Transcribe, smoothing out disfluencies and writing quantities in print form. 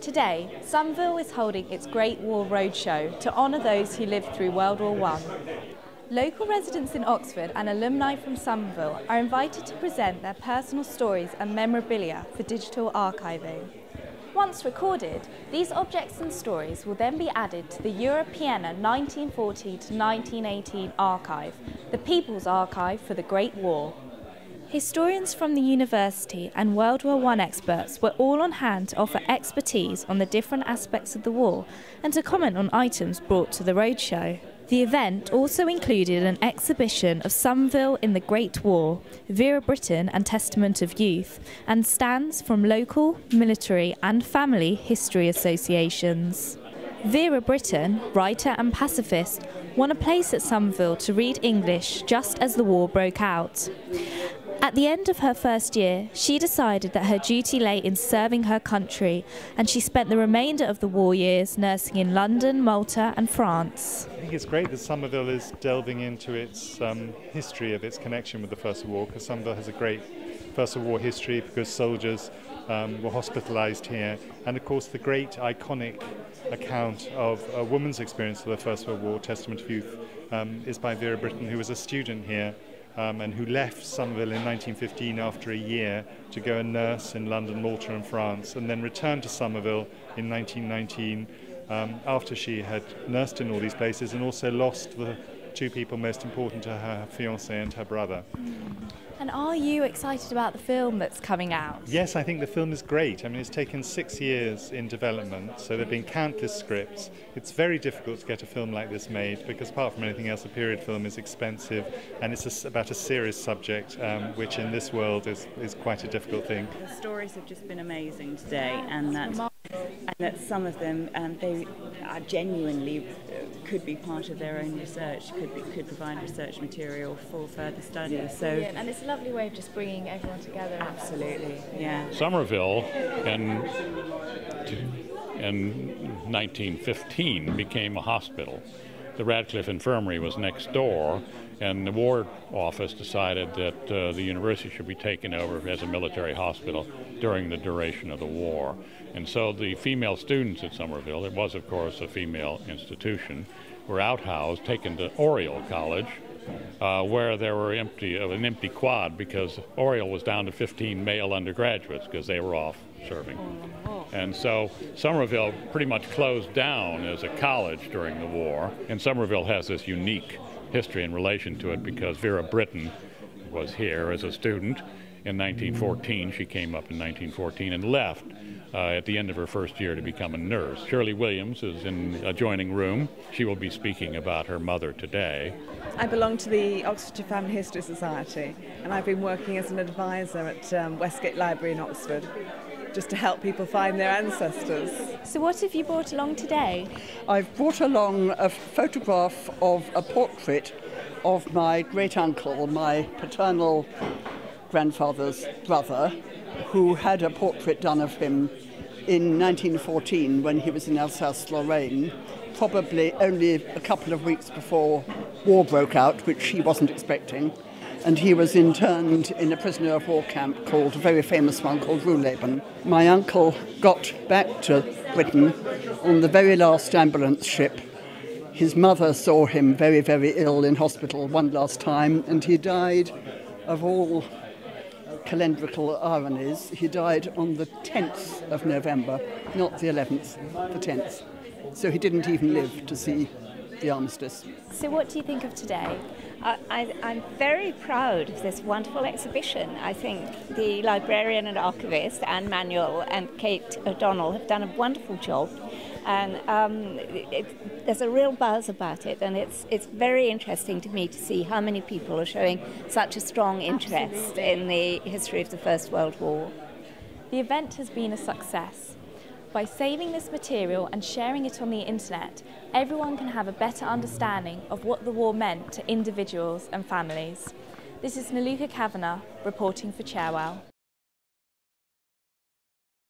Today, Somerville is holding its Great War Roadshow to honour those who lived through World War One. Local residents in Oxford and alumni from Somerville are invited to present their personal stories and memorabilia for digital archiving. Once recorded, these objects and stories will then be added to the Europeana 1940 to 1918 archive, the People's Archive for the Great War. Historians from the university and World War One experts were all on hand to offer expertise on the different aspects of the war and to comment on items brought to the roadshow. The event also included an exhibition of Somerville in the Great War, Vera Britain and Testament of Youth, and stands from local, military and family history associations. Vera Britain, writer and pacifist, won a place at Somerville to read English just as the war broke out. At the end of her first year, she decided that her duty lay in serving her country, and she spent the remainder of the war years nursing in London, Malta and France. I think it's great that Somerville is delving into its history of its connection with the First World War, because Somerville has a great First World War history because soldiers were hospitalised here, and of course the great iconic account of a woman's experience of the First World War, Testament of Youth, is by Vera Britain, who was a student here and who left Somerville in 1915 after a year to go and nurse in London, Malta and France, and then returned to Somerville in 1919 after she had nursed in all these places and also lost the two people most important to her, her fiancé and her brother. And are you excited about the film that's coming out? Yes, I think the film is great. I mean, it's taken 6 years in development, so there have been countless scripts. It's very difficult to get a film like this made because apart from anything else, a period film is expensive and it's about a serious subject, which in this world is quite a difficult thing. The stories have just been amazing today, and that some of them they are genuinely could be part of their own research, could provide research material for further study. So, and it's a lovely way of just bringing everyone together. Absolutely, yeah. Somerville in 1915 became a hospital. The Radcliffe Infirmary was next door, and the War Office decided that the university should be taken over as a military hospital during the duration of the war. And so the female students at Somerville, it was of course a female institution, were outhoused, taken to Oriel College, where there were an empty quad because Oriel was down to 15 male undergraduates because they were off serving. And so Somerville pretty much closed down as a college during the war, and Somerville has this unique history in relation to it because Vera Britain was here as a student in 1914. She came up in 1914 and left at the end of her first year to become a nurse. Shirley Williams is in the adjoining room. She will be speaking about her mother today. I belong to the Oxfordshire Family History Society, and I've been working as an advisor at Westgate Library in Oxford, just to help people find their ancestors. So what have you brought along today? I've brought along a photograph of a portrait of my great-uncle, my paternal grandfather's brother, who had a portrait done of him in 1914 when he was in Alsace-Lorraine, probably only a couple of weeks before war broke out, which he wasn't expecting. And he was interned in a prisoner of war camp called, a very famous one called Ruhleben. My uncle got back to Britain on the very last ambulance ship. His mother saw him very, very ill in hospital one last time, and he died of all calendrical ironies. He died on the 10th of November, not the 11th, the 10th. So he didn't even live to see the armistice. So what do you think of today? I'm very proud of this wonderful exhibition. I think the librarian and archivist, Anne Manuel and Kate O'Donnell, have done a wonderful job. And there's a real buzz about it, and it's very interesting to me to see how many people are showing such a strong interest in the history of the First World War. The event has been a success. By saving this material and sharing it on the internet, everyone can have a better understanding of what the war meant to individuals and families. This is Naluka Kavanagh reporting for Cherwell.